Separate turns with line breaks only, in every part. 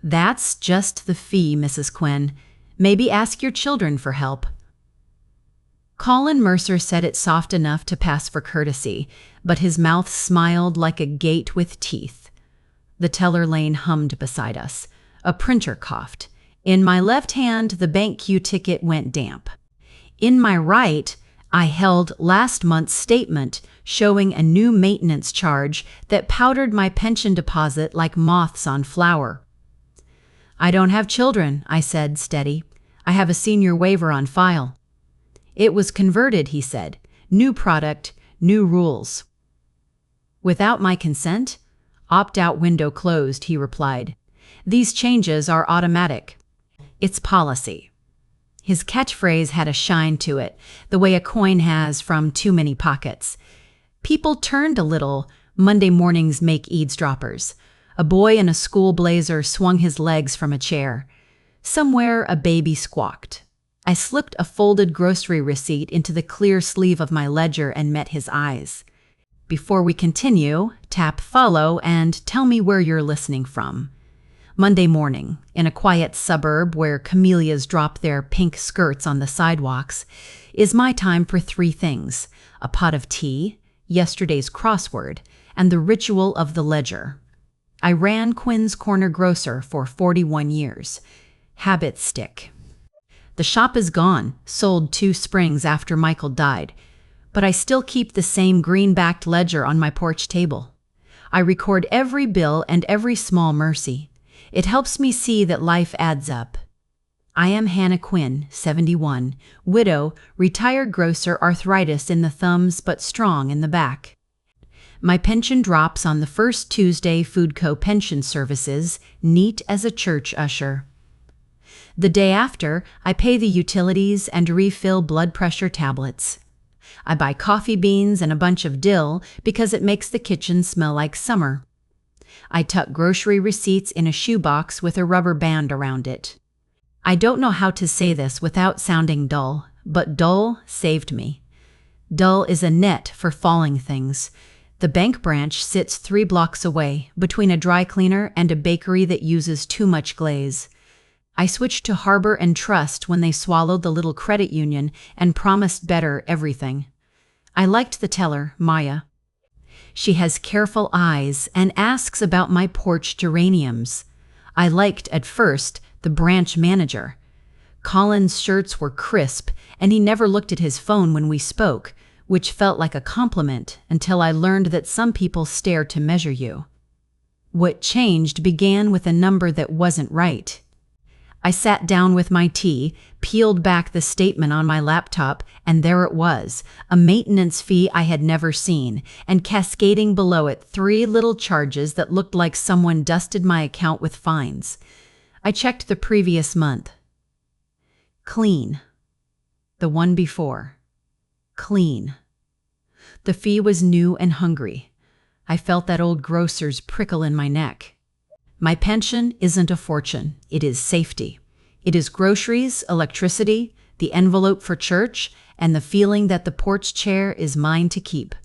That's just the fee, Mrs. Quinn. Maybe ask your children for help. Colin Mercer said it soft enough to pass for courtesy, but his mouth smiled like a gate with teeth. The teller lane hummed beside us. A printer coughed. In my left hand, the bank queue ticket went damp. In my right, I held last month's statement showing a new maintenance charge that powdered my pension deposit like moths on flour. I don't have children, I said, steady. I have a senior waiver on file. It was converted, he said. New product, new rules. Without my consent? Opt-out window closed, he replied. These changes are automatic. It's policy. His catchphrase had a shine to it, the way a coin has from too many pockets. People turned a little. Monday mornings make eavesdroppers. A boy in a school blazer swung his legs from a chair. Somewhere a baby squawked. I slipped a folded grocery receipt into the clear sleeve of my ledger and met his eyes. Before we continue, tap follow and tell me where you're listening from. Monday morning, in a quiet suburb where camellias drop their pink skirts on the sidewalks, is my time for three things: a pot of tea, yesterday's crossword, and the ritual of the ledger. I ran Quinn's Corner Grocer for 41 years. Habits stick. The shop is gone, sold 2 springs after Michael died, but I still keep the same green-backed ledger on my porch table. I record every bill and every small mercy. It helps me see that life adds up. I am Hannah Quinn, 71, widow, retired grocer, arthritis in the thumbs but strong in the back. My pension drops on the first Tuesday, Foodco Pension Services, neat as a church usher. The day after, I pay the utilities and refill blood pressure tablets. I buy coffee beans and a bunch of dill because it makes the kitchen smell like summer. I tuck grocery receipts in a shoebox with a rubber band around it. I don't know how to say this without sounding dull, but dull saved me. Dull is a net for falling things. The bank branch sits 3 blocks away, between a dry cleaner and a bakery that uses too much glaze. I switched to Harbor and Trust when they swallowed the little credit union and promised better everything. I liked the teller, Maya. She has careful eyes and asks about my porch geraniums. I liked, at first, the branch manager. Colin's shirts were crisp, and he never looked at his phone when we spoke, which felt like a compliment until I learned that some people stare to measure you. What changed began with a number that wasn't right. I sat down with my tea, peeled back the statement on my laptop, and there it was, a maintenance fee I had never seen, and cascading below it 3 little charges that looked like someone dusted my account with fines. I checked the previous month. Clean. The one before. Clean. The fee was new and hungry. I felt that old grocer's prickle in my neck. My pension isn't a fortune, it is safety. It is groceries, electricity, the envelope for church, and the feeling that the porch chair is mine to keep.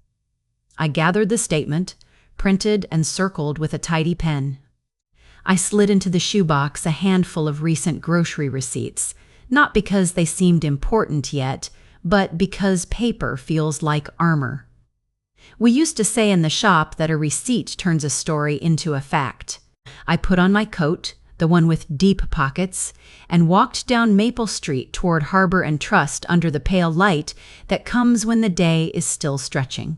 I gathered the statement, printed and circled with a tidy pen. I slid into the shoebox a handful of recent grocery receipts, not because they seemed important yet, but because paper feels like armor. We used to say in the shop that a receipt turns a story into a fact. I put on my coat, the one with deep pockets, and walked down Maple Street toward Harbor and Trust under the pale light that comes when the day is still stretching.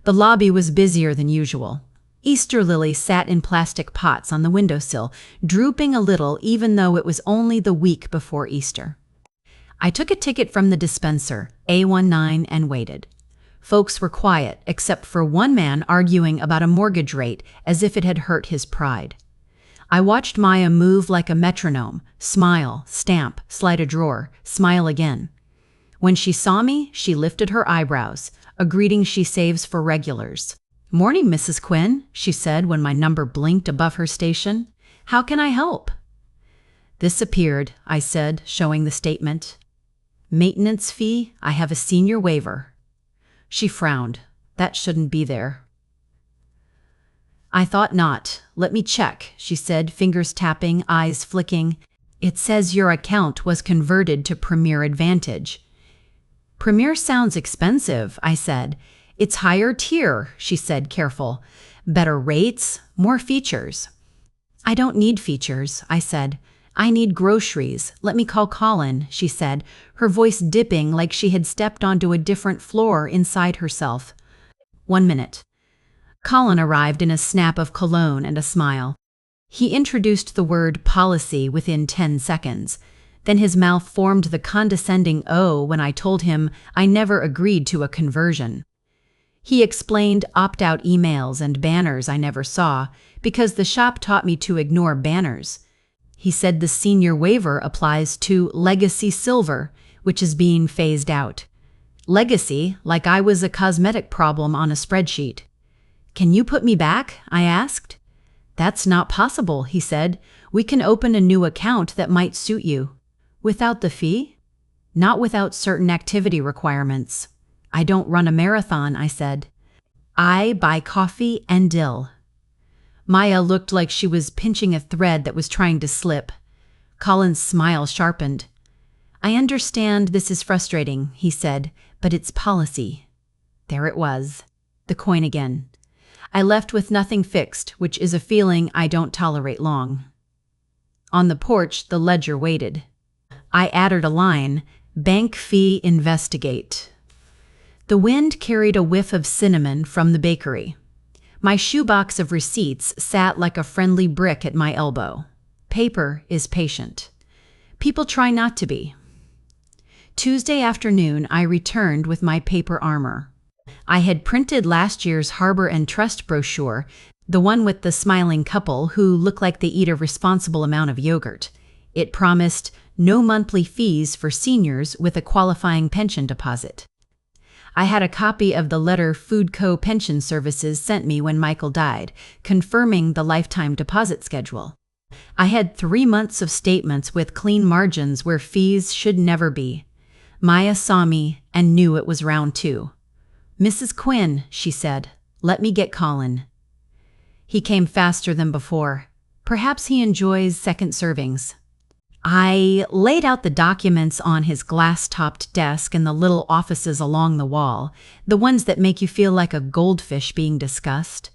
The lobby was busier than usual. Easter lilies sat in plastic pots on the windowsill, drooping a little even though it was only the week before Easter. I took a ticket from the dispenser, A19, and waited. Folks were quiet, except for one man arguing about a mortgage rate as if it had hurt his pride. I watched Maya move like a metronome, smile, stamp, slide a drawer, smile again. When she saw me, she lifted her eyebrows, a greeting she saves for regulars. "Morning, Mrs. Quinn," she said when my number blinked above her station. "How can I help?" "This appeared," I said, showing the statement. "Maintenance fee, I have a senior waiver." She frowned. "That shouldn't be there." I thought not. Let me check, she said, fingers tapping, eyes flicking. It says your account was converted to Premier Advantage. Premier sounds expensive, I said. It's higher tier, she said, careful. Better rates, more features. I don't need features, I said. I need groceries. Let me call Colin, she said, her voice dipping like she had stepped onto a different floor inside herself. 1 minute. Colin arrived in a snap of cologne and a smile. He introduced the word policy within 10 seconds. Then his mouth formed the condescending O when I told him I never agreed to a conversion. He explained opt-out emails and banners I never saw because the shop taught me to ignore banners. He said the senior waiver applies to Legacy Silver, which is being phased out. Legacy, like I was a cosmetic problem on a spreadsheet. Can you put me back? I asked. That's not possible, he said. We can open a new account that might suit you. Without the fee? Not without certain activity requirements. I don't run a marathon, I said. I buy coffee and dill. Maya looked like she was pinching a thread that was trying to slip. Colin's smile sharpened. I understand this is frustrating, he said, but it's policy. There it was. The coin again. I left with nothing fixed, which is a feeling I don't tolerate long. On the porch, the ledger waited. I added a line, bank fee investigate. The wind carried a whiff of cinnamon from the bakery. My shoebox of receipts sat like a friendly brick at my elbow. Paper is patient. People try not to be. Tuesday afternoon, I returned with my paper armor. I had printed last year's Harbor and Trust brochure, the one with the smiling couple who look like they eat a responsible amount of yogurt. It promised no monthly fees for seniors with a qualifying pension deposit. I had a copy of the letter Food Co. Pension Services sent me when Michael died, confirming the lifetime deposit schedule. I had 3 months of statements with clean margins where fees should never be. Maya saw me and knew it was round 2. Mrs. Quinn, she said, let me get Colin. He came faster than before. Perhaps he enjoys second servings. I laid out the documents on his glass-topped desk in the little offices along the wall, the ones that make you feel like a goldfish being discussed.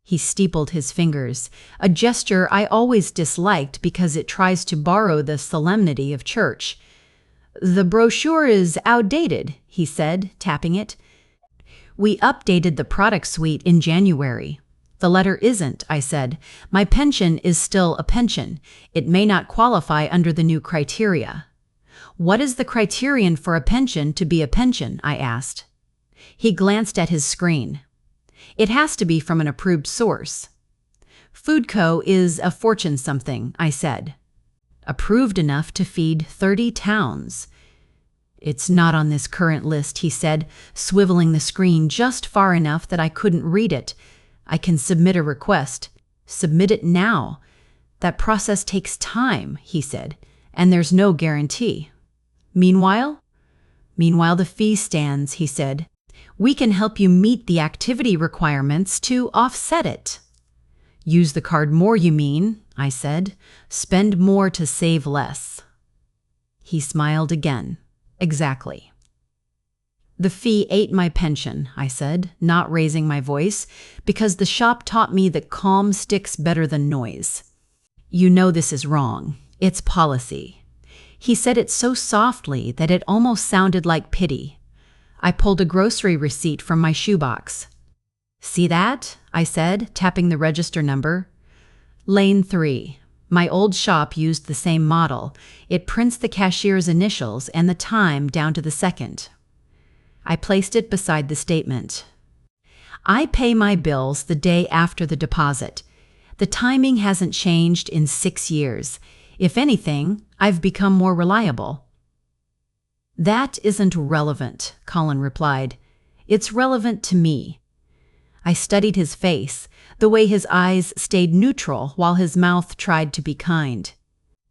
He steepled his fingers, a gesture I always disliked because it tries to borrow the solemnity of church. The brochure is outdated, he said, tapping it. We updated the product suite in January. The letter isn't, I said. My pension is still a pension. It may not qualify under the new criteria. What is the criterion for a pension to be a pension? I asked. He glanced at his screen. It has to be from an approved source. Food Co. is a fortune something, I said. Approved enough to feed 30 towns. It's not on this current list, he said, swiveling the screen just far enough that I couldn't read it. I can submit a request. Submit it now. That process takes time, he said, and there's no guarantee. Meanwhile, the fee stands, he said. We can help you meet the activity requirements to offset it. Use the card more, you mean, I said. Spend more to save less. He smiled again. Exactly. The fee ate my pension, I said, not raising my voice, because the shop taught me that calm sticks better than noise. You know this is wrong. It's policy. He said it so softly that it almost sounded like pity. I pulled a grocery receipt from my shoebox. See that? I said, tapping the register number. Lane 3. My old shop used the same model. It prints the cashier's initials and the time down to the second. I placed it beside the statement. I pay my bills the day after the deposit. The timing hasn't changed in 6 years. If anything, I've become more reliable. That isn't relevant, Colin replied. It's relevant to me. I studied his face, the way his eyes stayed neutral while his mouth tried to be kind.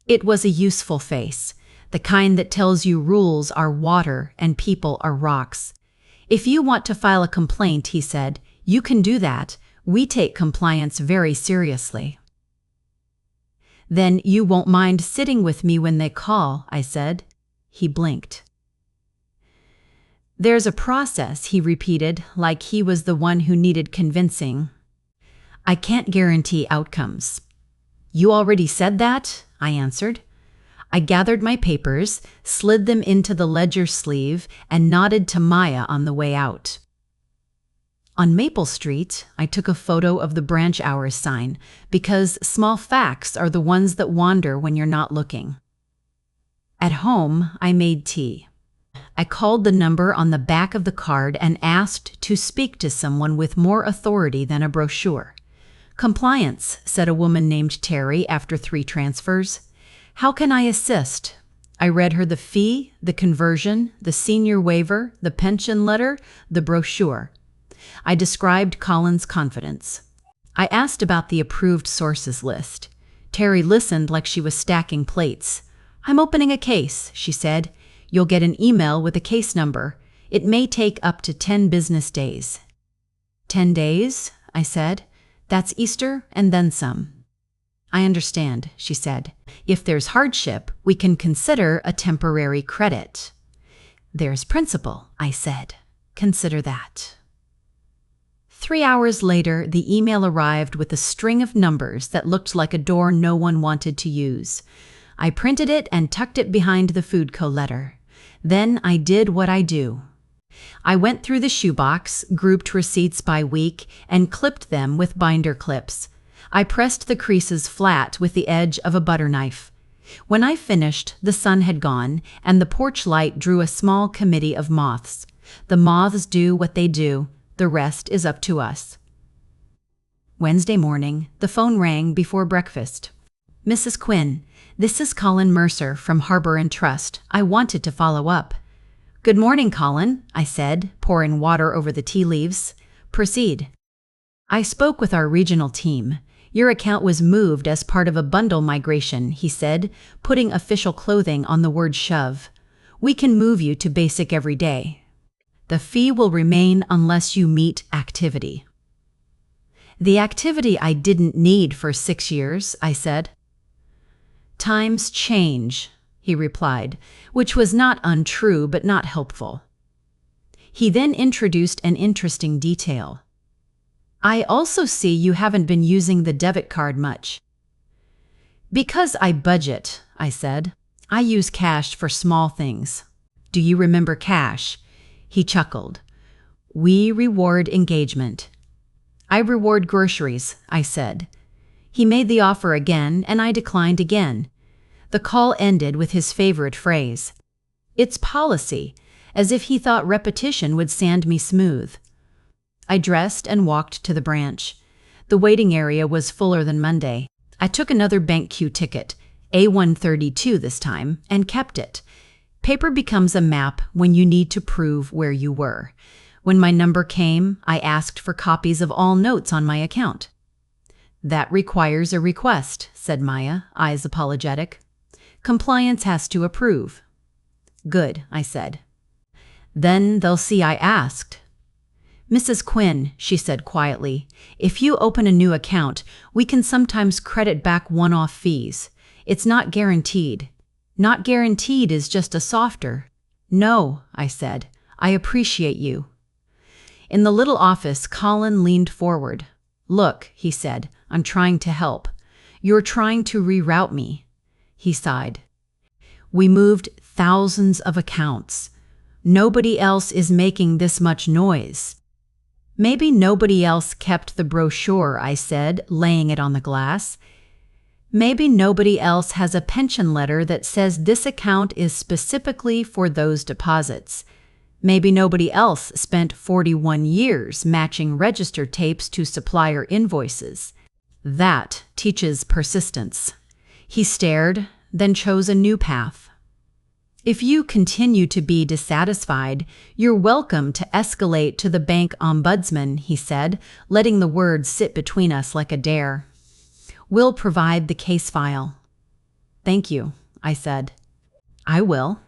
It was a useful face, the kind that tells you rules are water and people are rocks. If you want to file a complaint, he said, you can do that. We take compliance very seriously. Then you won't mind sitting with me when they call, I said. He blinked. There's a process, he repeated, like he was the one who needed convincing. I can't guarantee outcomes. You already said that, I answered. I gathered my papers, slid them into the ledger sleeve, and nodded to Maya on the way out. On Maple Street, I took a photo of the branch hours sign because small facts are the ones that wander when you're not looking. At home, I made tea. I called the number on the back of the card and asked to speak to someone with more authority than a brochure. Compliance, said a woman named Terry after 3 transfers. How can I assist? I read her the fee, the conversion, the senior waiver, the pension letter, the brochure. I described Colin's confidence. I asked about the approved sources list. Terry listened like she was stacking plates. I'm opening a case, she said. You'll get an email with a case number. It may take up to 10 business days. 10 days? I said. That's Easter and then some. I understand, she said. If there's hardship, we can consider a temporary credit. There's principal, I said. Consider that. 3 hours later, the email arrived with a string of numbers that looked like a door no one wanted to use. I printed it and tucked it behind the Food Co. letter. Then I did what I do. I went through the shoebox, grouped receipts by week, and clipped them with binder clips. I pressed the creases flat with the edge of a butter knife. When I finished, the sun had gone, and the porch light drew a small committee of moths. The moths do what they do. The rest is up to us. Wednesday morning, the phone rang before breakfast. Mrs. Quinn, this is Colin Mercer from Harbor and Trust. I wanted to follow up. Good morning, Colin, I said, pouring water over the tea leaves. Proceed. I spoke with our regional team. Your account was moved as part of a bundle migration, he said, putting official clothing on the word shove. We can move you to basic every day. The fee will remain unless you meet activity. The activity I didn't need for 6 years, I said. Times change, he replied, which was not untrue but not helpful. He then introduced an interesting detail. I also see you haven't been using the debit card much. Because I budget, I said. I use cash for small things. Do you remember cash? He chuckled. We reward engagement. I reward groceries, I said. He made the offer again, and I declined again. The call ended with his favorite phrase. It's policy, as if he thought repetition would sand me smooth. I dressed and walked to the branch. The waiting area was fuller than Monday. I took another bank queue ticket, A132 this time, and kept it. Paper becomes a map when you need to prove where you were. When my number came, I asked for copies of all notes on my account. That requires a request, said Maya, eyes apologetic. Compliance has to approve. Good, I said. Then they'll see I asked. Mrs. Quinn, she said quietly, if you open a new account, we can sometimes credit back one-off fees. It's not guaranteed. Not guaranteed is just a softer. No, I said. I appreciate you. In the little office, Colin leaned forward. Look, he said, I'm trying to help. You're trying to reroute me. He sighed. We moved thousands of accounts. Nobody else is making this much noise. Maybe nobody else kept the brochure, I said, laying it on the glass. Maybe nobody else has a pension letter that says this account is specifically for those deposits. Maybe nobody else spent 41 years matching register tapes to supplier invoices. That teaches persistence. He stared, then chose a new path. If you continue to be dissatisfied, you're welcome to escalate to the bank ombudsman, he said, letting the words sit between us like a dare. We'll provide the case file. Thank you, I said. I will.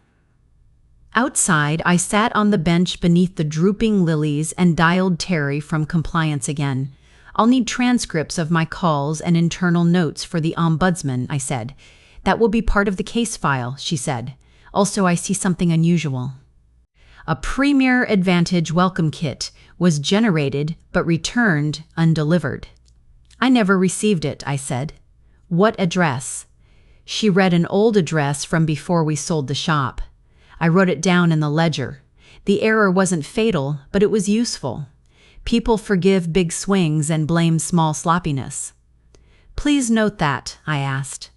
Outside, I sat on the bench beneath the drooping lilies and dialed Terry from compliance again. I'll need transcripts of my calls and internal notes for the ombudsman, I said. That will be part of the case file, she said. Also, I see something unusual. A Premier Advantage welcome kit was generated but returned undelivered. I never received it, I said. What address? She read an old address from before we sold the shop. I wrote it down in the ledger. The error wasn't fatal, but it was useful. People forgive big swings and blame small sloppiness. Please note that, I asked.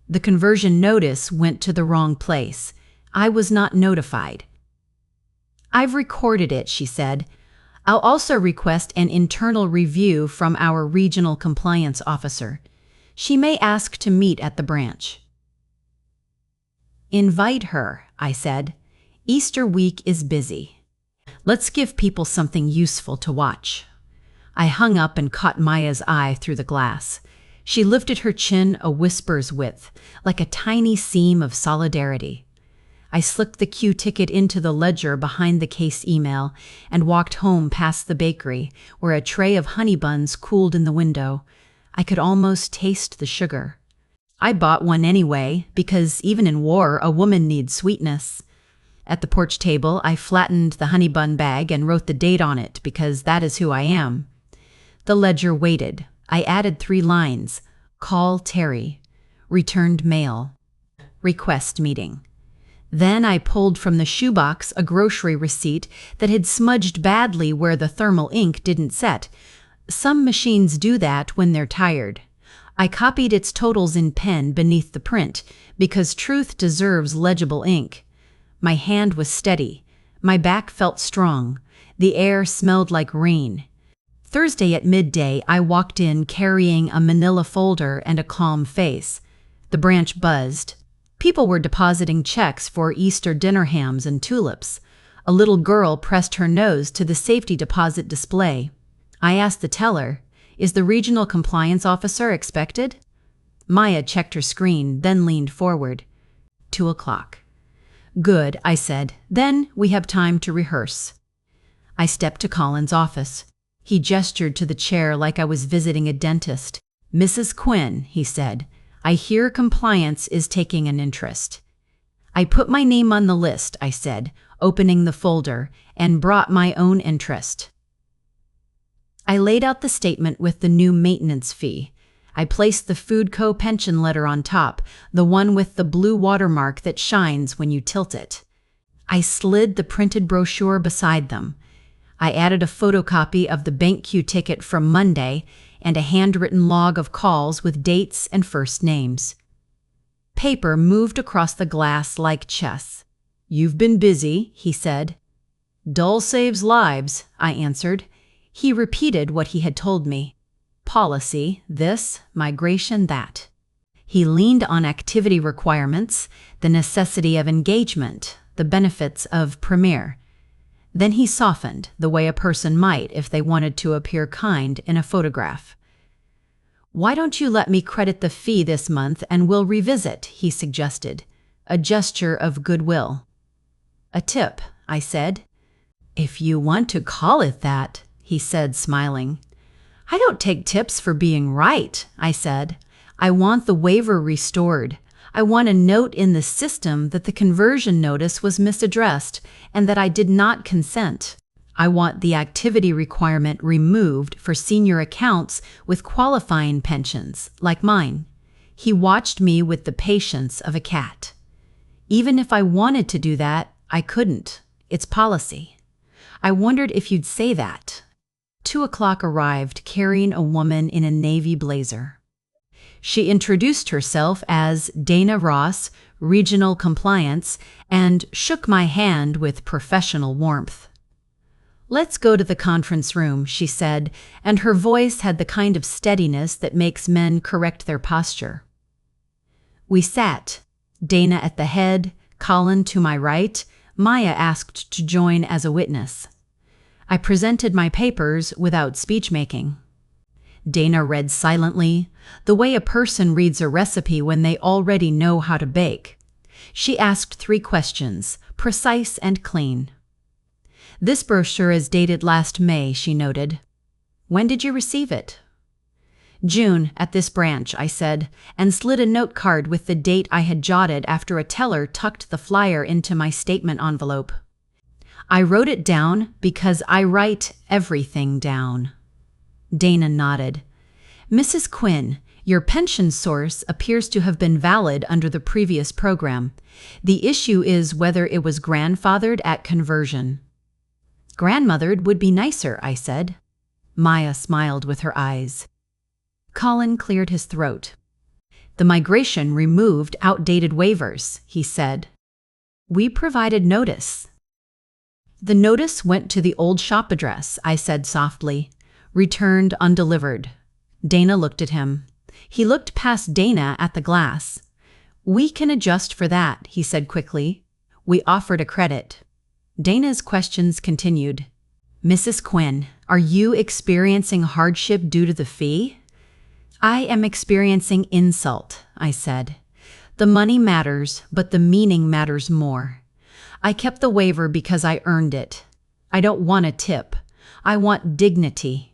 The conversion notice went to the wrong place. I was not notified. I've recorded it, she said. I'll also request an internal review from our regional compliance officer. She may ask to meet at the branch. Invite her, I said. Easter week is busy. Let's give people something useful to watch. I hung up and caught Maya's eye through the glass. She lifted her chin a whisper's width, like a tiny seam of solidarity. I slipped the Q ticket into the ledger behind the case email and walked home past the bakery, where a tray of honey buns cooled in the window. I could almost taste the sugar. I bought one anyway, because even in war, a woman needs sweetness. At the porch table, I flattened the honey bun bag and wrote the date on it, because that is who I am. The ledger waited. I added 3 lines. Call Terry. Returned mail. Request meeting. Then I pulled from the shoebox a grocery receipt that had smudged badly where the thermal ink didn't set. Some machines do that when they're tired. I copied its totals in pen beneath the print, because truth deserves legible ink. My hand was steady. My back felt strong. The air smelled like rain. Thursday at midday, I walked in carrying a manila folder and a calm face. The branch buzzed. People were depositing checks for Easter dinner hams and tulips. A little girl pressed her nose to the safety deposit display. I asked the teller, "Is the regional compliance officer expected?" Maya checked her screen, then leaned forward. 2:00. Good, I said. Then we have time to rehearse. I stepped to Colin's office. He gestured to the chair like I was visiting a dentist. Mrs. Quinn, he said, I hear compliance is taking an interest. I put my name on the list, I said, opening the folder, and brought my own interest. I laid out the statement with the new maintenance fee. I placed the Food Co. pension letter on top, the one with the blue watermark that shines when you tilt it. I slid the printed brochure beside them. I added a photocopy of the bank queue ticket from Monday and a handwritten log of calls with dates and first names. Paper moved across the glass like chess. You've been busy, he said. Dull saves lives, I answered. He repeated what he had told me. Policy, this, migration, that. He leaned on activity requirements, the necessity of engagement, the benefits of Premier. Then he softened, the way a person might if they wanted to appear kind in a photograph. Why don't you let me credit the fee this month and we'll revisit, he suggested, a gesture of goodwill. A tip, I said. If you want to call it that, he said, smiling. I don't take tips for being right, I said. I want the waiver restored. I want a note in the system that the conversion notice was misaddressed and that I did not consent. I want the activity requirement removed for senior accounts with qualifying pensions, like mine. He watched me with the patience of a cat. Even if I wanted to do that, I couldn't. It's policy. I wondered if you'd say that. 2:00 arrived, carrying a woman in a navy blazer. She introduced herself as Dana Ross, Regional Compliance, and shook my hand with professional warmth. Let's go to the conference room, she said, and her voice had the kind of steadiness that makes men correct their posture. We sat, Dana at the head, Colin to my right, Maya asked to join as a witness. I presented my papers without speech-making. Dana read silently, the way a person reads a recipe when they already know how to bake. She asked 3 questions, precise and clean. This brochure is dated last May, she noted. When did you receive it? June, at this branch, I said, and slid a note card with the date I had jotted after a teller tucked the flyer into my statement envelope. I wrote it down because I write everything down. Dana nodded. Mrs. Quinn, your pension source appears to have been valid under the previous program. The issue is whether it was grandfathered at conversion. Grandmothered would be nicer, I said. Maya smiled with her eyes. Colin cleared his throat. The migration removed outdated waivers, he said. We provided notice. The notice went to the old shop address, I said softly. Returned undelivered. Dana looked at him. He looked past Dana at the glass. We can adjust for that, he said quickly. We offered a credit. Dana's questions continued. Mrs. Quinn, are you experiencing hardship due to the fee? I am experiencing insult, I said. The money matters, but the meaning matters more. I kept the waiver because I earned it. I don't want a tip. I want dignity.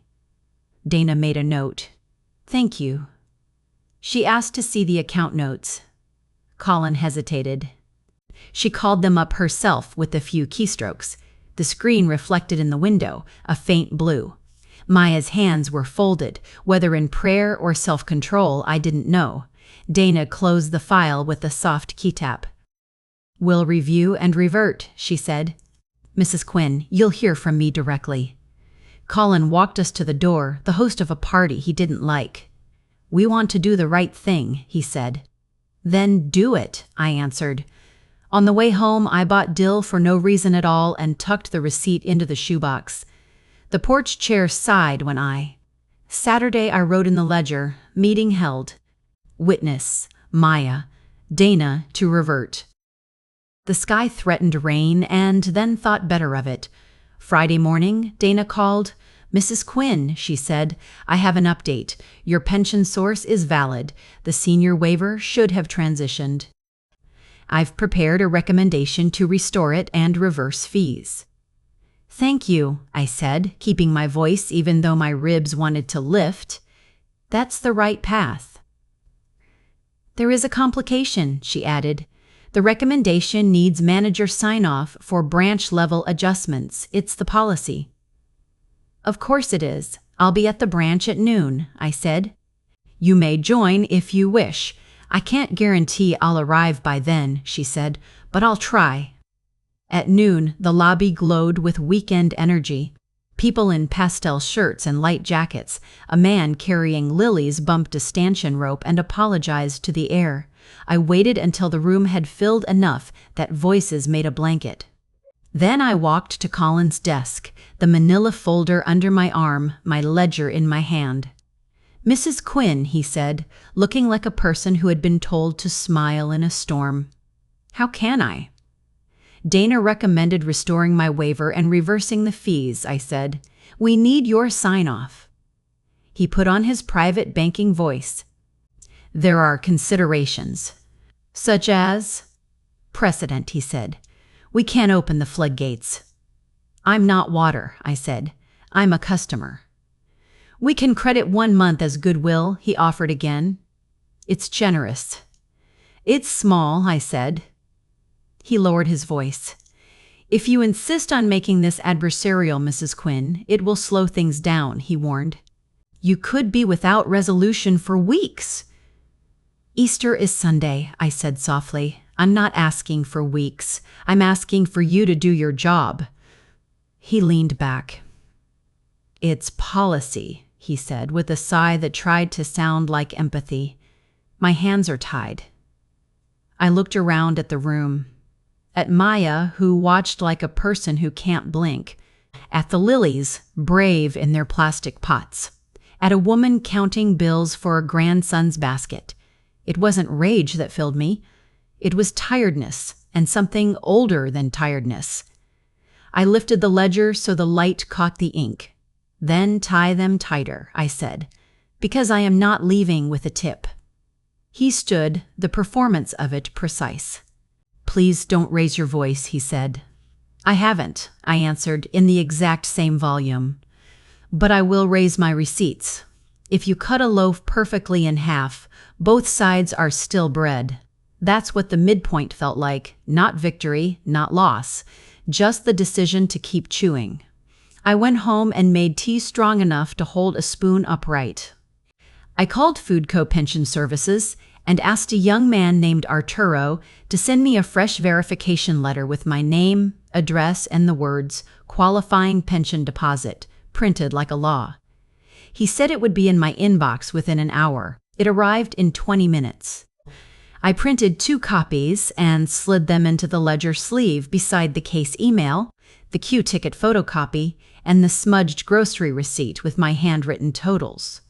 Dana made a note. Thank you. She asked to see the account notes. Colin hesitated. She called them up herself with a few keystrokes. The screen reflected in the window, a faint blue. Maya's hands were folded, whether in prayer or self-control, I didn't know. Dana closed the file with a soft key tap. We'll review and revert, she said. Mrs. Quinn, you'll hear from me directly. Colin walked us to the door, the host of a party he didn't like. We want to do the right thing, he said. Then do it, I answered. On the way home, I bought dill for no reason at all and tucked the receipt into the shoebox. The porch chair sighed when Saturday I wrote in the ledger, meeting held. Witness, Maya, Dana to revert. The sky threatened rain and then thought better of it. Friday morning, Dana called. Mrs. Quinn, she said, I have an update. Your pension source is valid. The senior waiver should have transitioned. I've prepared a recommendation to restore it and reverse fees. Thank you, I said, keeping my voice even though my ribs wanted to lift. That's the right path. There is a complication, she added. The recommendation needs manager sign-off for branch-level adjustments. It's the policy. Of course it is. I'll be at the branch at noon, I said. You may join if you wish. I can't guarantee I'll arrive by then, she said, but I'll try. At noon, the lobby glowed with weekend energy. People in pastel shirts and light jackets. A man carrying lilies bumped a stanchion rope and apologized to the air. I waited until the room had filled enough that voices made a blanket. Then I walked to Colin's desk, the manila folder under my arm, my ledger in my hand. Mrs. Quinn, he said, looking like a person who had been told to smile in a storm. How can I? Dana recommended restoring my waiver and reversing the fees, I said. We need your sign-off. He put on his private banking voice. There are considerations. Such as? Precedent, he said. We can't open the floodgates. I'm not water, I said. I'm a customer. We can credit 1 month as goodwill, he offered again. It's generous. It's small, I said. He lowered his voice. If you insist on making this adversarial, Mrs. Quinn, it will slow things down, he warned. You could be without resolution for weeks. Easter is Sunday, I said softly. I'm not asking for weeks. I'm asking for you to do your job. He leaned back. It's policy, he said, with a sigh that tried to sound like empathy. My hands are tied. I looked around at the room. At Maya, who watched like a person who can't blink. At the lilies, brave in their plastic pots. At a woman counting bills for a grandson's basket. It wasn't rage that filled me. It was tiredness, and something older than tiredness. I lifted the ledger so the light caught the ink. Then tie them tighter, I said, because I am not leaving with a tip. He stood, the performance of it precise. Please don't raise your voice, he said. I haven't, I answered in the exact same volume. But I will raise my receipts. If you cut a loaf perfectly in half, both sides are still bread. That's what the midpoint felt like, not victory, not loss, just the decision to keep chewing. I went home and made tea strong enough to hold a spoon upright. I called Food Co. Pension Services and asked a young man named Arturo to send me a fresh verification letter with my name, address, and the words, "qualifying pension deposit," printed like a law. He said it would be in my inbox within an hour. It arrived in 20 minutes. I printed 2 copies and slid them into the ledger sleeve beside the case email, the Q-ticket photocopy, and the smudged grocery receipt with my handwritten totals.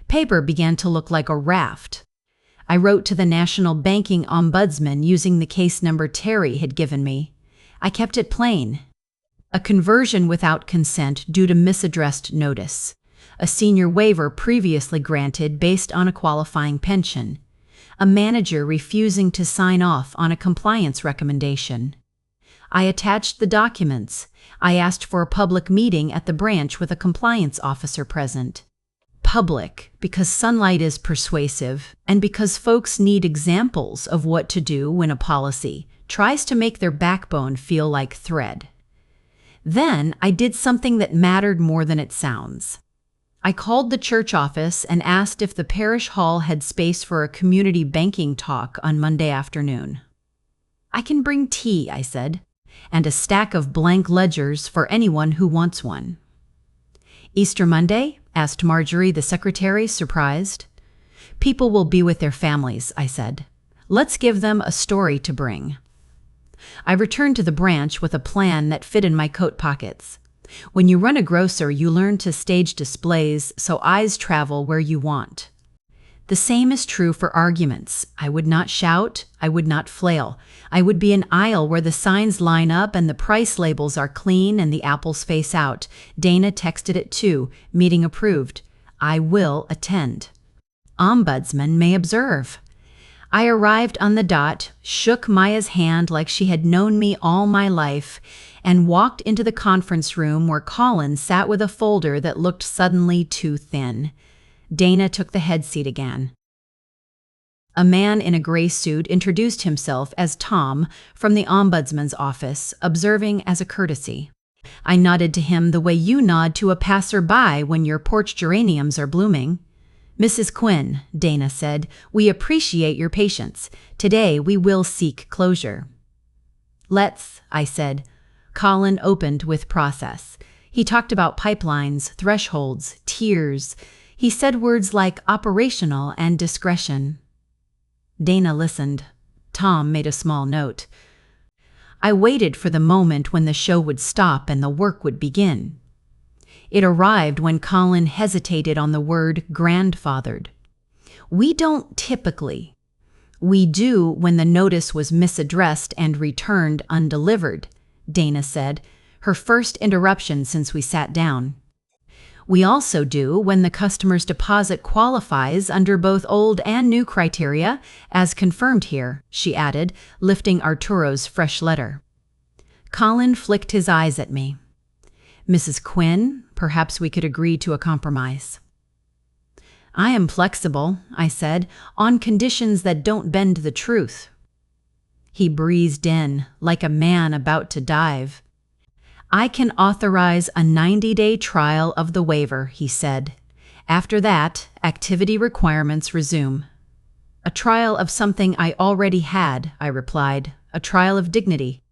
Paper began to look like a raft. I wrote to the national banking ombudsman using the case number Terry had given me. I kept it plain. A conversion without consent due to misaddressed notice. A senior waiver previously granted based on a qualifying pension. A manager refusing to sign off on a compliance recommendation. I attached the documents. I asked for a public meeting at the branch with a compliance officer present. Public, because sunlight is persuasive, and because folks need examples of what to do when a policy tries to make their backbone feel like thread. Then I did something that mattered more than it sounds. I called the church office and asked if the parish hall had space for a community banking talk on Monday afternoon. "I can bring tea," I said, "and a stack of blank ledgers for anyone who wants one." "Easter Monday?" asked Marjorie, the secretary, surprised. "People will be with their families," I said. "Let's give them a story to bring." I returned to the branch with a plan that fit in my coat pockets. When you run a grocer, you learn to stage displays so eyes travel where you want. The same is true for arguments. I would not shout. I would not flail. I would be an aisle where the signs line up and the price labels are clean and the apples face out. Dana texted it too. Meeting approved. I will attend. Ombudsman may observe. I arrived on the dot, shook Maya's hand like she had known me all my life, and walked into the conference room where Colin sat with a folder that looked suddenly too thin. Dana took the head seat again. A man in a gray suit introduced himself as Tom from the ombudsman's office, observing as a courtesy. I nodded to him the way you nod to a passerby when your porch geraniums are blooming. "Mrs. Quinn," Dana said, "we appreciate your patience. Today we will seek closure." "Let's," I said. Colin opened with process. He talked about pipelines, thresholds, tiers. He said words like operational and discretion. Dana listened. Tom made a small note. I waited for the moment when the show would stop and the work would begin. It arrived when Colin hesitated on the word grandfathered. "We don't typically. We do when the notice was misaddressed and returned undelivered," Dana said, her first interruption since we sat down. "We also do when the customer's deposit qualifies under both old and new criteria, as confirmed here," she added, lifting Arturo's fresh letter. Colin flicked his eyes at me. "Mrs. Quinn, perhaps we could agree to a compromise." "I am flexible," I said, "on conditions that don't bend the truth." He breezed in, like a man about to dive. "I can authorize a 90-day trial of the waiver," he said. "After that, activity requirements resume." "A trial of something I already had," I replied. "A trial of dignity."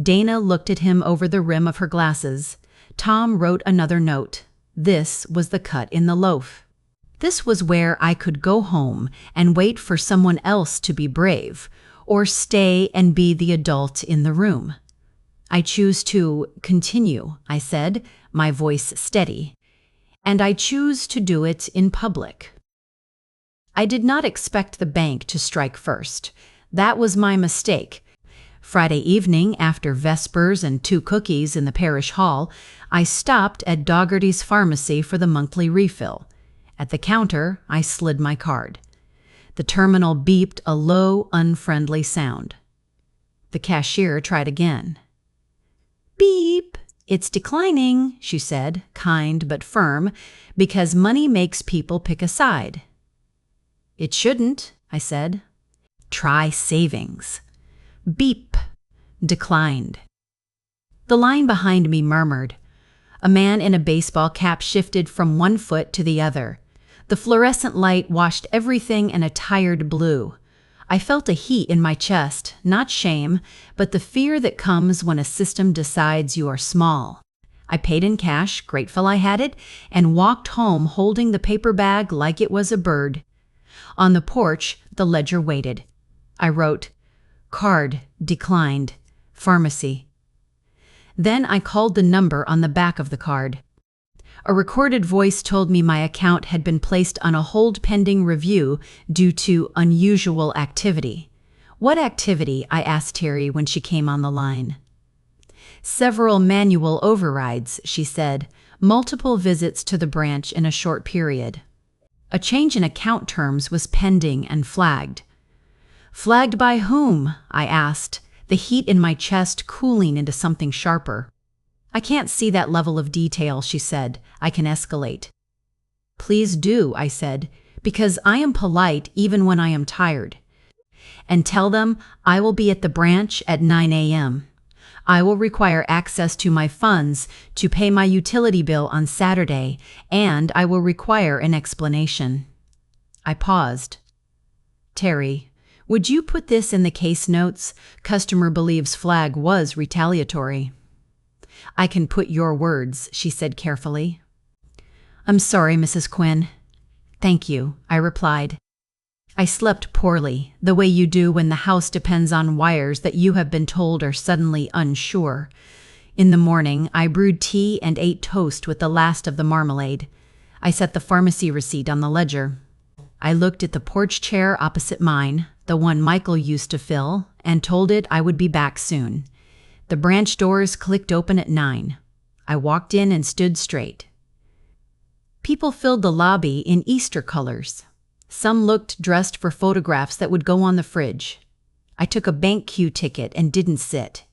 Dana looked at him over the rim of her glasses. Tom wrote another note. This was the cut in the loaf. This was where I could go home and wait for someone else to be brave, or stay and be the adult in the room. "I choose to continue," I said, my voice steady. "And I choose to do it in public." I did not expect the bank to strike first. That was my mistake. Friday evening, after Vespers and 2 cookies in the parish hall, I stopped at Dougherty's pharmacy for the monthly refill. At the counter, I slid my card. The terminal beeped a low, unfriendly sound. The cashier tried again. "Beep," It's declining, she said, kind but firm, because money makes people pick a side. It shouldn't, I said. Try savings. Beep. Declined. The line behind me murmured. A man in a baseball cap shifted from one foot to the other. The fluorescent light washed everything in a tired blue. I felt a heat in my chest, not shame, but the fear that comes when a system decides you are small. I paid in cash, grateful I had it, and walked home holding the paper bag like it was a bird. On the porch, the ledger waited. I wrote, "Card, declined, pharmacy." Then I called the number on the back of the card. A recorded voice told me my account had been placed on a hold pending review due to unusual activity. What activity? I asked Terry when she came on the line. Several manual overrides, she said, multiple visits to the branch in a short period. A change in account terms was pending and flagged. Flagged by whom? I asked, the heat in my chest cooling into something sharper. I can't see that level of detail, she said. I can escalate. Please do, I said, because I am polite even when I am tired. And tell them I will be at the branch at 9 a.m. I will require access to my funds to pay my utility bill on Saturday, and I will require an explanation. I paused. Terry, would you put this in the case notes? Customer believes flag was retaliatory. I can put your words, she said carefully. I'm sorry, Mrs. Quinn. Thank you, I replied. I slept poorly, the way you do when the house depends on wires that you have been told are suddenly unsure. In the morning, I brewed tea and ate toast with the last of the marmalade. I set the pharmacy receipt on the ledger. I looked at the porch chair opposite mine, the one Michael used to fill, and told it I would be back soon. The branch doors clicked open at 9. I walked in and stood straight. People filled the lobby in Easter colors. Some looked dressed for photographs that would go on the fridge. I took a bank queue ticket and didn't sit.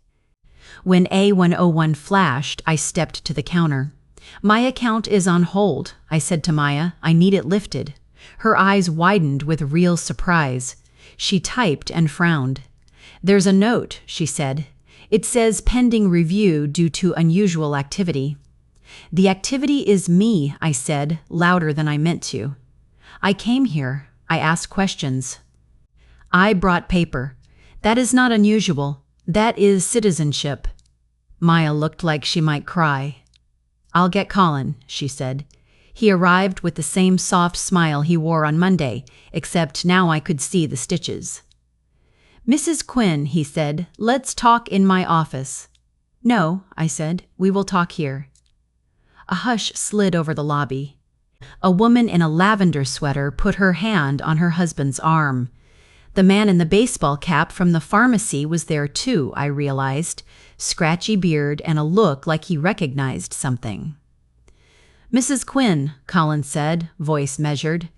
When A101 flashed, I stepped to the counter. My account is on hold, I said to Maya. I need it lifted. Her eyes widened with real surprise. She typed and frowned. There's a note, she said. It says pending review due to unusual activity. The activity is me, I said, louder than I meant to. I came here. I asked questions. I brought paper. That is not unusual. That is citizenship. Maya looked like she might cry. I'll get Colin, she said. He arrived with the same soft smile he wore on Monday, except now I could see the stitches. Mrs. Quinn, he said, let's talk in my office. No, I said, we will talk here. A hush slid over the lobby. A woman in a lavender sweater put her hand on her husband's arm. The man in the baseball cap from the pharmacy was there too, I realized, scratchy beard and a look like he recognized something. Mrs. Quinn, Colin said, voice measured,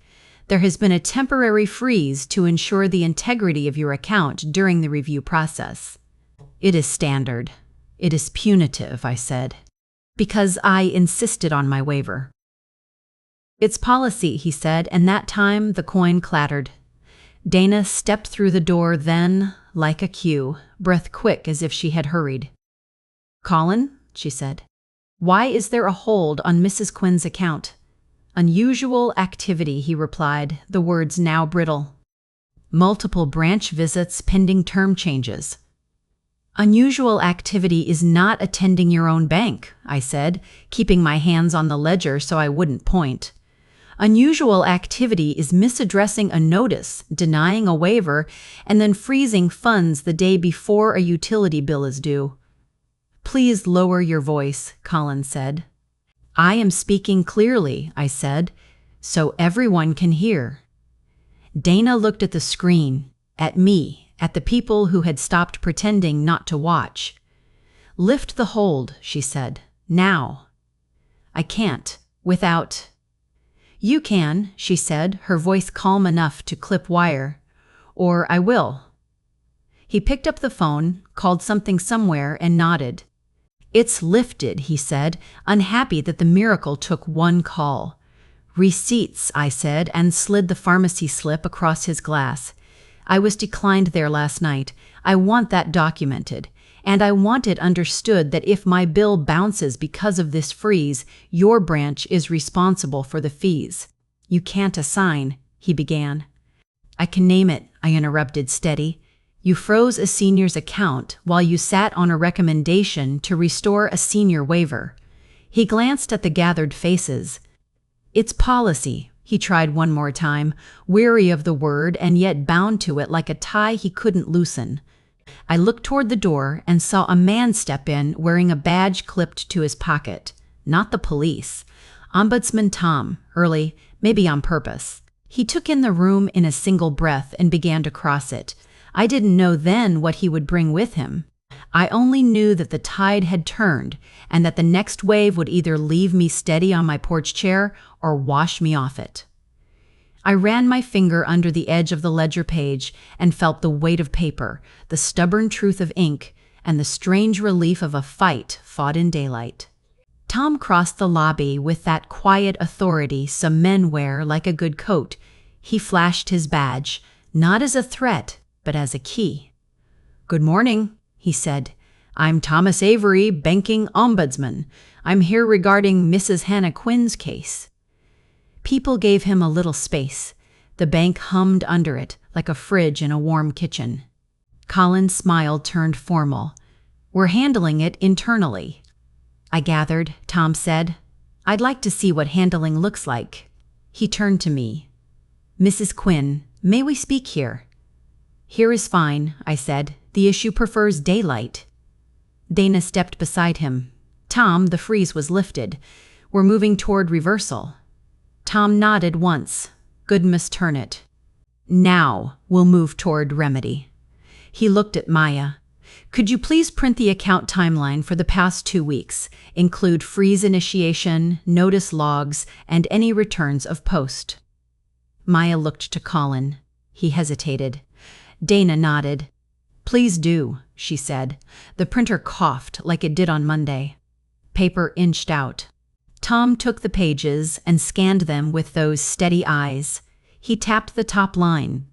there has been a temporary freeze to ensure the integrity of your account during the review process. It is standard. It is punitive, I said, because I insisted on my waiver. It's policy, he said, and that time the coin clattered. Dana stepped through the door then, like a cue, breath quick as if she had hurried. Colin, she said, why is there a hold on Mrs. Quinn's account? Unusual activity, he replied, the words now brittle. Multiple branch visits pending term changes. Unusual activity is not attending your own bank, I said, keeping my hands on the ledger so I wouldn't point. Unusual activity is misaddressing a notice, denying a waiver, and then freezing funds the day before a utility bill is due. Please lower your voice, Colin said. I am speaking clearly, I said, so everyone can hear. Dana looked at the screen, at me, at the people who had stopped pretending not to watch. Lift the hold, she said, now. I can't, without... You can, she said, her voice calm enough to clip wire. Or I will. He picked up the phone, called something somewhere, and nodded. "It's lifted," he said, unhappy that the miracle took one call. "Receipts," I said, and slid the pharmacy slip across his glass. "I was declined there last night. I want that documented. And I want it understood that if my bill bounces because of this freeze, your branch is responsible for the fees." "You can't assign," he began. "I can name it," I interrupted, steady. "You froze a senior's account while you sat on a recommendation to restore a senior waiver." He glanced at the gathered faces. "It's policy," he tried one more time, weary of the word and yet bound to it like a tie he couldn't loosen. I looked toward the door and saw a man step in wearing a badge clipped to his pocket. Not the police. Ombudsman Tom, early, maybe on purpose. He took in the room in a single breath and began to cross it. I didn't know then what he would bring with him. I only knew that the tide had turned and that the next wave would either leave me steady on my porch chair or wash me off it. I ran my finger under the edge of the ledger page and felt the weight of paper, the stubborn truth of ink, and the strange relief of a fight fought in daylight. Tom crossed the lobby with that quiet authority some men wear like a good coat. He flashed his badge, not as a threat, but as a key. "Good morning," he said. "I'm Thomas Avery, banking ombudsman. I'm here regarding Mrs. Hannah Quinn's case." People gave him a little space. The bank hummed under it, like a fridge in a warm kitchen. Colin's smile turned formal. "We're handling it internally." "I gathered," Tom said. "I'd like to see what handling looks like." He turned to me. "Mrs. Quinn, may we speak here?" "Here is fine," I said. "The issue prefers daylight." Dana stepped beside him. "Tom, the freeze was lifted. We're moving toward reversal." Tom nodded once. "Good, Miss Turnit. Now we'll move toward remedy." He looked at Maya. "Could you please print the account timeline for the past 2 weeks, include freeze initiation, notice logs, and any returns of post?" Maya looked to Colin. He hesitated. Dana nodded. "Please do," she said. The printer coughed like it did on Monday. Paper inched out. Tom took the pages and scanned them with those steady eyes. He tapped the top line.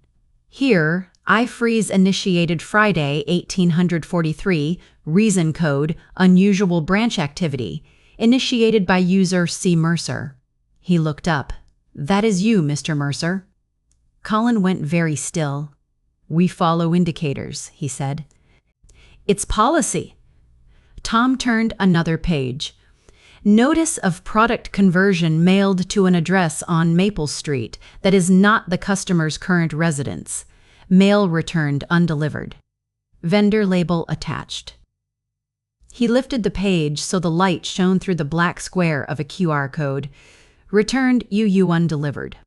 "Here, I freeze initiated Friday, 1843, reason code, unusual branch activity, initiated by user C. Mercer." He looked up. "That is you, Mr. Mercer." Colin went very still. "We follow indicators," he said. "It's policy." Tom turned another page. "Notice of product conversion mailed to an address on Maple Street that is not the customer's current residence. Mail returned undelivered. Vendor label attached." He lifted the page so the light shone through the black square of a QR code. "Returned UU undelivered."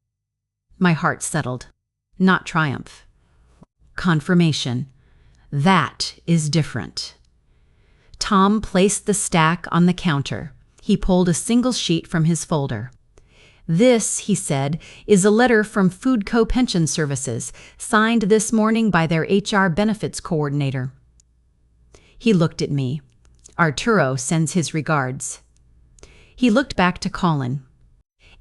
My heart settled. Not triumph. Confirmation. That is different. Tom placed the stack on the counter. He pulled a single sheet from his folder. "This," he said, "is a letter from Foodco Pension Services, signed this morning by their HR benefits coordinator." He looked at me. "Arturo sends his regards." He looked back to Colin.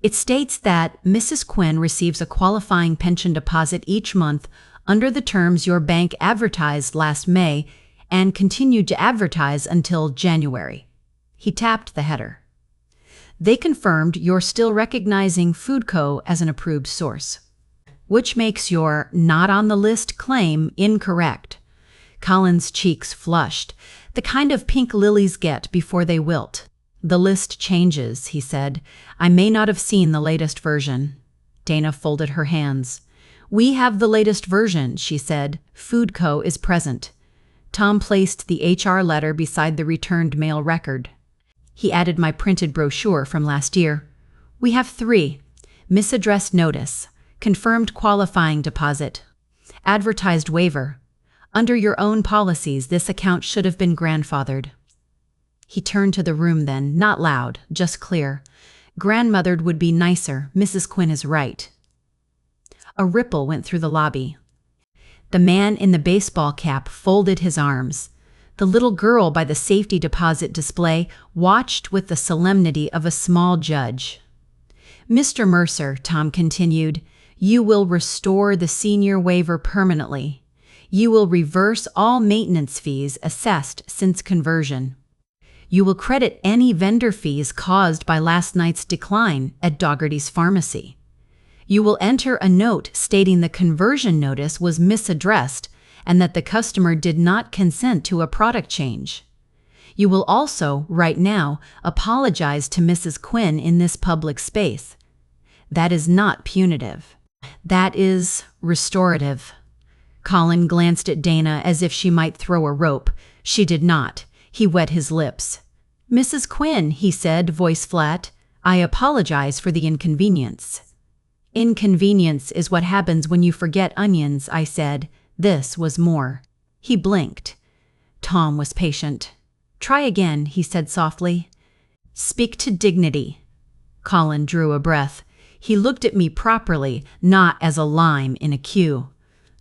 "It states that Mrs. Quinn receives a qualifying pension deposit each month under the terms your bank advertised last May and continued to advertise until January." He tapped the header. "They confirmed you're still recognizing Foodco as an approved source, which makes your not on the list claim incorrect." Colin's cheeks flushed, the kind of pink lilies get before they wilt. "The list changes," he said. "I may not have seen the latest version." Dana folded her hands. "We have the latest version," she said. "Foodco is present." Tom placed the HR letter beside the returned mail record. He added my printed brochure from last year. "We have 3. Misaddressed notice, confirmed qualifying deposit, advertised waiver. Under your own policies, this account should have been grandfathered." He turned to the room then, not loud, just clear. "Grandmothered would be nicer. Mrs. Quinn is right." A ripple went through the lobby. The man in the baseball cap folded his arms. The little girl by the safety deposit display watched with the solemnity of a small judge. "Mr. Mercer," Tom continued, "you will restore the senior waiver permanently. You will reverse all maintenance fees assessed since conversion. You will credit any vendor fees caused by last night's decline at Dougherty's Pharmacy. You will enter a note stating the conversion notice was misaddressed and that the customer did not consent to a product change. You will also, right now, apologize to Mrs. Quinn in this public space. That is not punitive. That is restorative." Colin glanced at Dana as if she might throw a rope. She did not. He wet his lips. "Mrs. Quinn," he said, voice flat, "I apologize for the inconvenience." "Inconvenience is what happens when you forget onions," I said. This was more. He blinked. Tom was patient. "Try again," he said softly. "Speak to dignity." Colin drew a breath. He looked at me properly, not as a lime in a queue.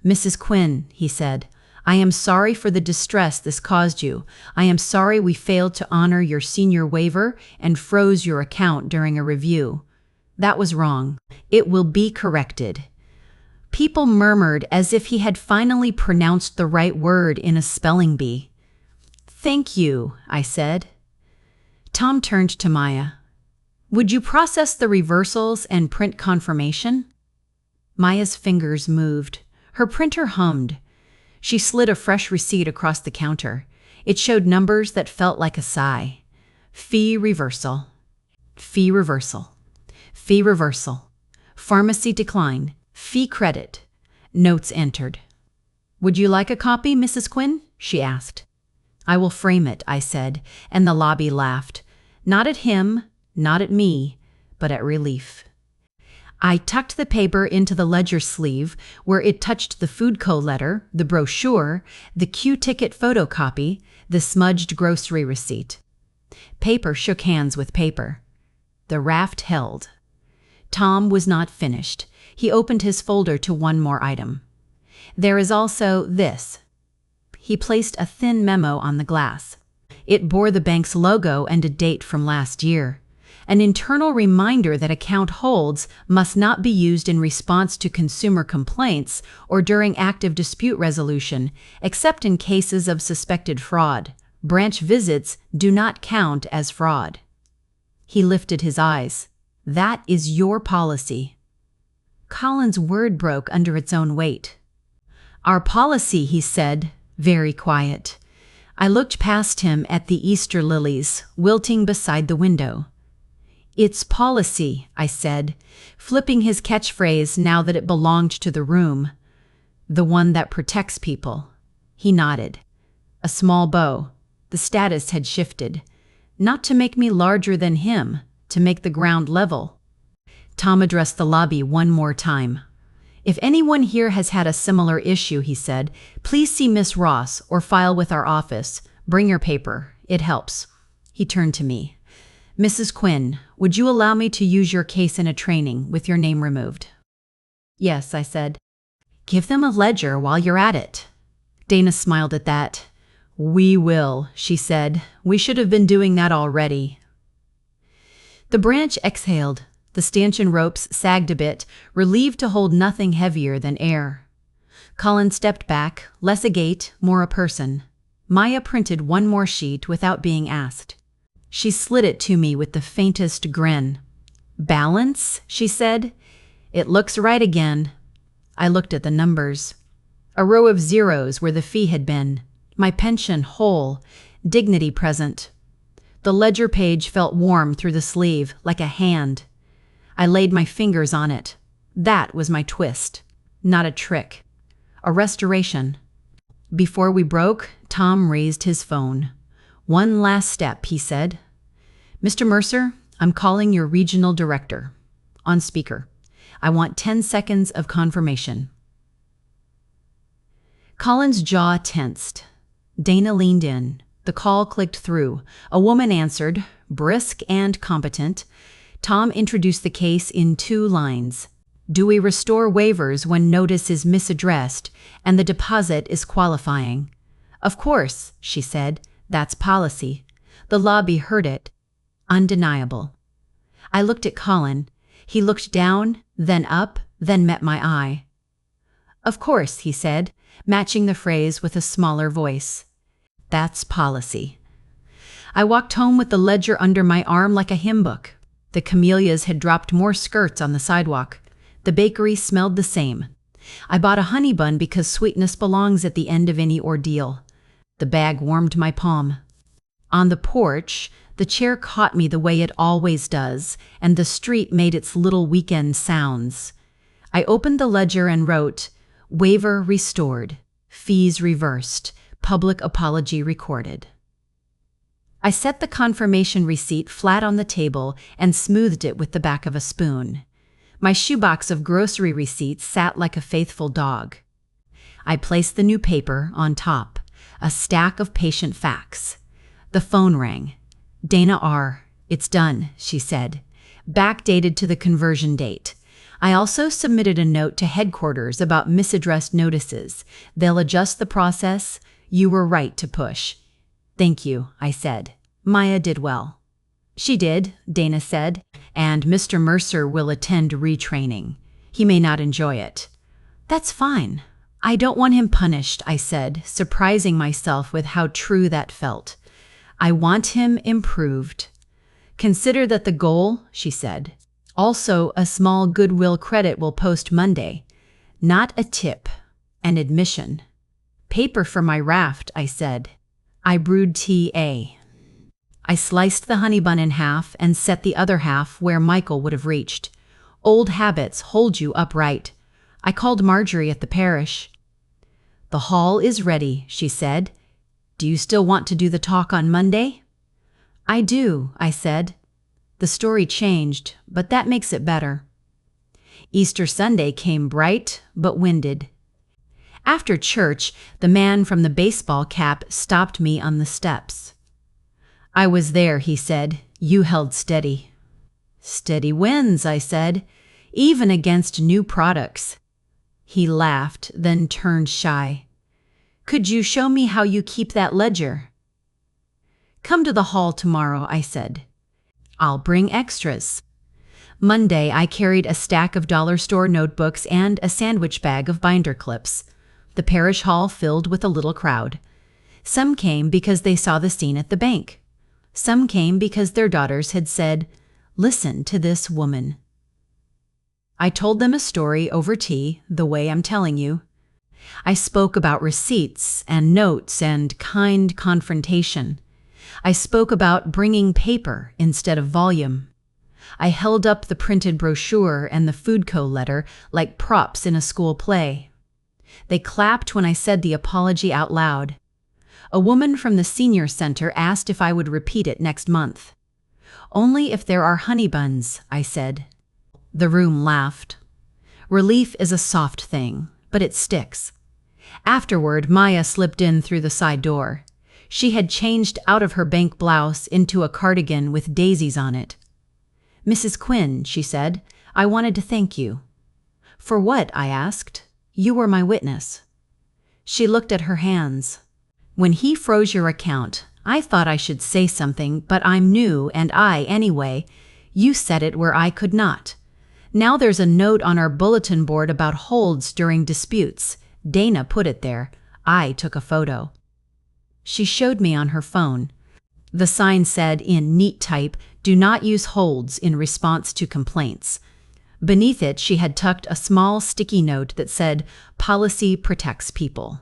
"Mrs. Quinn," he said, "I am sorry for the distress this caused you. I am sorry we failed to honor your senior waiver and froze your account during a review. That was wrong. It will be corrected." People murmured as if he had finally pronounced the right word in a spelling bee. "Thank you," I said. Tom turned to Maya. "Would you process the reversals and print confirmation?" Maya's fingers moved. Her printer hummed. She slid a fresh receipt across the counter. It showed numbers that felt like a sigh. Fee reversal. Fee reversal. Fee reversal. Pharmacy decline. Fee credit. Notes entered. "Would you like a copy, Mrs. Quinn?" she asked. "I will frame it," I said, and the lobby laughed. Not at him, not at me, but at relief. I tucked the paper into the ledger sleeve where it touched the Foodco letter, the brochure, the Q-ticket photocopy, the smudged grocery receipt. Paper shook hands with paper. The raft held. Tom was not finished. He opened his folder to one more item. "There is also this." He placed a thin memo on the glass. It bore the bank's logo and a date from last year. An internal reminder that account holds must not be used in response to consumer complaints or during active dispute resolution, except in cases of suspected fraud. Branch visits do not count as fraud. He lifted his eyes. "That is your policy." Colin's word broke under its own weight. "Our policy," he said, very quiet. I looked past him at the Easter lilies wilting beside the window. "It's policy," I said, flipping his catchphrase now that it belonged to the room. "The one that protects people." He nodded. A small bow. The status had shifted. Not to make me larger than him, to make the ground level. Tom addressed the lobby one more time. "If anyone here has had a similar issue," he said, "please see Miss Ross or file with our office. Bring your paper. It helps." He turned to me. "Mrs. Quinn, would you allow me to use your case in a training with your name removed?" "Yes," I said. "Give them a ledger while you're at it." Dana smiled at that. "We will," she said. "We should have been doing that already." The branch exhaled. The stanchion ropes sagged a bit, relieved to hold nothing heavier than air. Colin stepped back, less a gate, more a person. Maya printed one more sheet without being asked. She slid it to me with the faintest grin. "Balance?" she said. "It looks right again." I looked at the numbers. A row of zeros where the fee had been. My pension whole, dignity present. The ledger page felt warm through the sleeve, like a hand. I laid my fingers on it. That was my twist. Not a trick. A restoration. Before we broke, Tom raised his phone. "One last step," he said. "Mr. Mercer, I'm calling your regional director." On speaker. "I want 10 seconds of confirmation." Colin's jaw tensed. Dana leaned in. The call clicked through. A woman answered, brisk and competent. Tom introduced the case in 2 lines. "Do we restore waivers when notice is misaddressed and the deposit is qualifying?" Of course, she said. That's policy. The lobby heard it. Undeniable. I looked at Colin. He looked down, then up, then met my eye. Of course, he said, matching the phrase with a smaller voice. That's policy. I walked home with the ledger under my arm like a hymn book. The camellias had dropped more skirts on the sidewalk. The bakery smelled the same. I bought a honey bun because sweetness belongs at the end of any ordeal. The bag warmed my palm. On the porch, the chair caught me the way it always does, and the street made its little weekend sounds. I opened the ledger and wrote, Waiver restored, fees reversed, public apology recorded. I set the confirmation receipt flat on the table and smoothed it with the back of a spoon. My shoebox of grocery receipts sat like a faithful dog. I placed the new paper on top, a stack of patient facts. The phone rang. Dana R., it's done, she said, backdated to the conversion date. I also submitted a note to headquarters about misaddressed notices. They'll adjust the process. You were right to push. Thank you, I said. Maya did well. She did, Dana said, and Mr. Mercer will attend retraining. He may not enjoy it. That's fine. I don't want him punished, I said, surprising myself with how true that felt. I want him improved. Consider that the goal, she said. Also, a small goodwill credit will post Monday. Not a tip, an admission. Paper for my raft, I said. I brewed tea. I sliced the honey bun in half and set the other half where Michael would have reached. Old habits hold you upright. I called Marjorie at the parish. The hall is ready, she said. Do you still want to do the talk on Monday? I do, I said. The story changed, but that makes it better. Easter Sunday came bright but winded. After church, the man from the baseball cap stopped me on the steps. I was there, he said. You held steady. Steady wins, I said, even against new products. He laughed, then turned shy. Could you show me how you keep that ledger? Come to the hall tomorrow, I said. I'll bring extras. Monday, I carried a stack of dollar store notebooks and a sandwich bag of binder clips. The parish hall filled with a little crowd. Some came because they saw the scene at the bank. Some came because their daughters had said, "Listen to this woman." I told them a story over tea, the way I'm telling you. I spoke about receipts and notes and kind confrontation. I spoke about bringing paper instead of volume. I held up the printed brochure and the Foodco letter like props in a school play. They clapped when I said the apology out loud. A woman from the senior center asked if I would repeat it next month. Only if there are honey buns, I said. The room laughed. Relief is a soft thing, but it sticks. Afterward, Maya slipped in through the side door. She had changed out of her bank blouse into a cardigan with daisies on it. "Mrs. Quinn," she said, "I wanted to thank you." "For what?" I asked. "You were my witness." She looked at her hands. "When he froze your account, I thought I should say something, but I'm new and anyway, you said it where I could not. Now there's a note on our bulletin board about holds during disputes. Dana put it there. I took a photo." She showed me on her phone. The sign said in neat type, "Do not use holds in response to complaints." Beneath it, she had tucked a small sticky note that said, "Policy protects people."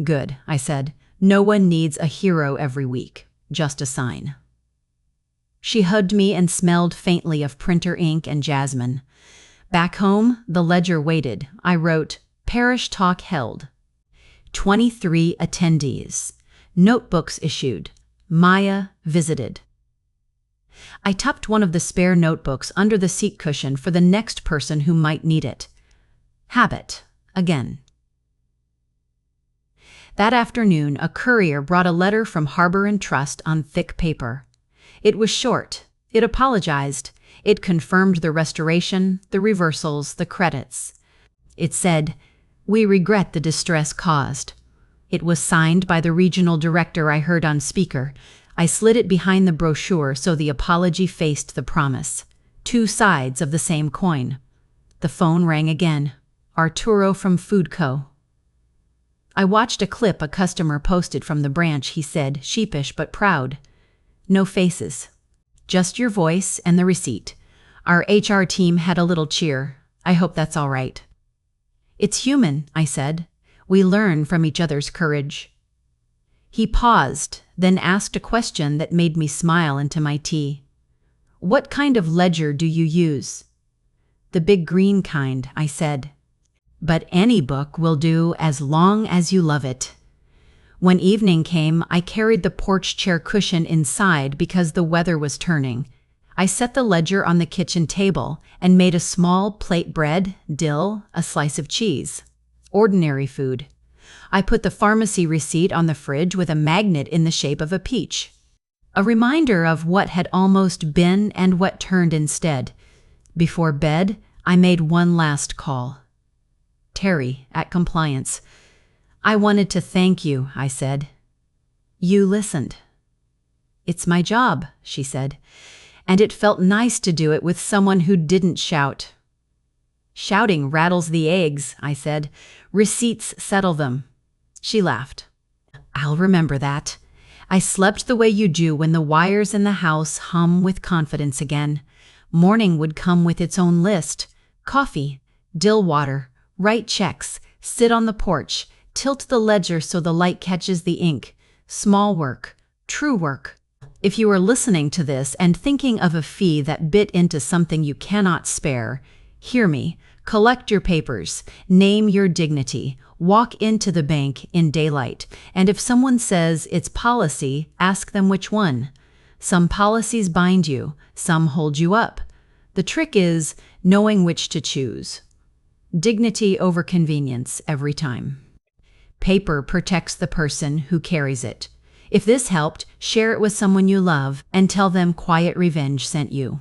"Good," I said. "No one needs a hero every week, just a sign." She hugged me and smelled faintly of printer ink and jasmine. Back home, the ledger waited. I wrote, "Parish talk held. 23 attendees. Notebooks issued. Maya visited." I tucked one of the spare notebooks under the seat cushion for the next person who might need it. Habit, again. That afternoon, a courier brought a letter from Harbor and Trust on thick paper. It was short. It apologized. It confirmed the restoration, the reversals, the credits. It said, "We regret the distress caused." It was signed by the regional director I heard on speaker. I slid it behind the brochure so the apology faced the promise. Two sides of the same coin. The phone rang again. Arturo from Food Co. I watched a clip a customer posted from the branch, he said, sheepish but proud. No faces. Just your voice and the receipt. Our HR team had a little cheer. I hope that's all right. It's human, I said. We learn from each other's courage. He paused, then asked a question that made me smile into my tea. What kind of ledger do you use? The big green kind, I said. But any book will do as long as you love it. When evening came, I carried the porch chair cushion inside because the weather was turning. I set the ledger on the kitchen table and made a small plate bread, dill, a slice of cheese. Ordinary food. I put the pharmacy receipt on the fridge with a magnet in the shape of a peach. A reminder of what had almost been and what turned instead. Before bed, I made one last call. Terry, at compliance. I wanted to thank you, I said. You listened. It's my job, she said, and it felt nice to do it with someone who didn't shout. Shouting rattles the eggs, I said. Receipts settle them. She laughed. I'll remember that. I slept the way you do when the wires in the house hum with confidence again. Morning would come with its own list. Coffee, dill water, write checks, sit on the porch, tilt the ledger so the light catches the ink. Small work, true work. If you are listening to this and thinking of a fee that bit into something you cannot spare, hear me. Collect your papers, name your dignity, walk into the bank in daylight, and if someone says it's policy, ask them which one. Some policies bind you, some hold you up. The trick is knowing which to choose. Dignity over convenience every time. Paper protects the person who carries it. If this helped, share it with someone you love and tell them QuietRevenge sent you.